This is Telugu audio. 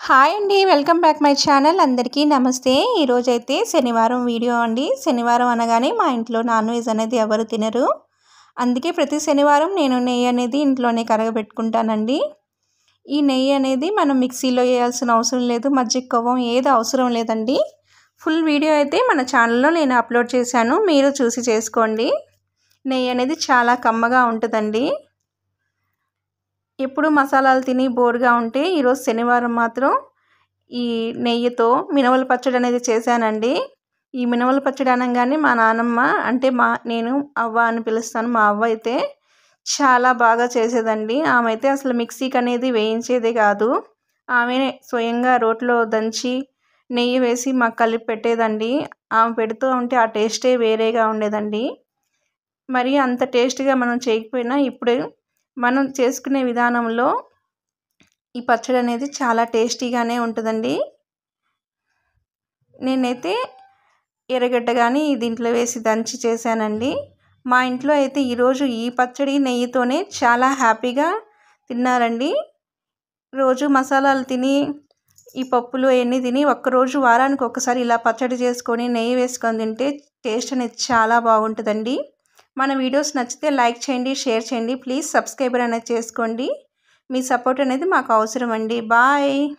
హాయ్ అండి, వెల్కమ్ బ్యాక్ మై ఛానల్. అందరికీ నమస్తే. ఈరోజైతే శనివారం వీడియో అండి. శనివారం అనగానే మా ఇంట్లో నాన్ వెజ్ అనేది ఎవరు తినరు. అందుకే ప్రతి శనివారం నేను నెయ్యి అనేది ఇంట్లోనే కరగబెట్టుకుంటానండి. ఈ నెయ్యి అనేది మనం మిక్సీలో వేయాల్సిన అవసరం లేదు, మజ్జిగ కొవ్వం ఏది అవసరం లేదండి. ఫుల్ వీడియో అయితే మన ఛానల్లో నేను అప్లోడ్ చేశాను, మీరు చూసి చేసుకోండి. నెయ్యి అనేది చాలా కమ్మగా ఉంటుందండి. ఎప్పుడు మసాలాలు తిని బోర్గా ఉంటే ఈరోజు శనివారం మాత్రం ఈ నెయ్యితో మినవల పచ్చడి అనేది చేశానండి. ఈ మినవల పచ్చడి అనగానే మా నానమ్మ, అంటే నేను అవ్వ అని పిలుస్తాను, మా అవ్వ అయితే చాలా బాగా చేసేదండి. ఆమె అయితే అసలు మిక్సీకి అనేది వేయించేదే కాదు, ఆమె స్వయంగా రోట్లో దంచి నెయ్యి వేసి మాకు కలిపి పెట్టేదండి. ఆమె పెడుతూ ఉంటే ఆ టేస్టే వేరేగా ఉండేదండి. మరి అంత టేస్ట్గా మనం చేయకపోయినా ఇప్పుడు మనం చేసుకునే విధానంలో ఈ పచ్చడి అనేది చాలా టేస్టీగానే ఉంటుందండి. నేనైతే ఎర్రగడ్డ కానీ దీంట్లో వేసి దంచి చేశానండి. మా ఇంట్లో అయితే ఈరోజు ఈ పచ్చడి నెయ్యితోనే చాలా హ్యాపీగా తిన్నారండి. రోజు మసాలాలు తిని ఈ పప్పులు అవన్నీ తిని ఒక్కరోజు వారానికి ఒక్కసారి ఇలా పచ్చడి చేసుకొని నెయ్యి వేసుకొని తింటే టేస్ట్ అనేది చాలా బాగుంటుందండి. మన వీడియోస్ నచ్చితే లైక్ చేయండి, షేర్ చేయండి, ప్లీజ్ సబ్స్క్రైబర్ అనేది చేసుకోండి. మీ సపోర్ట్ అనేది మాకు అవసరం అండి. బాయ్.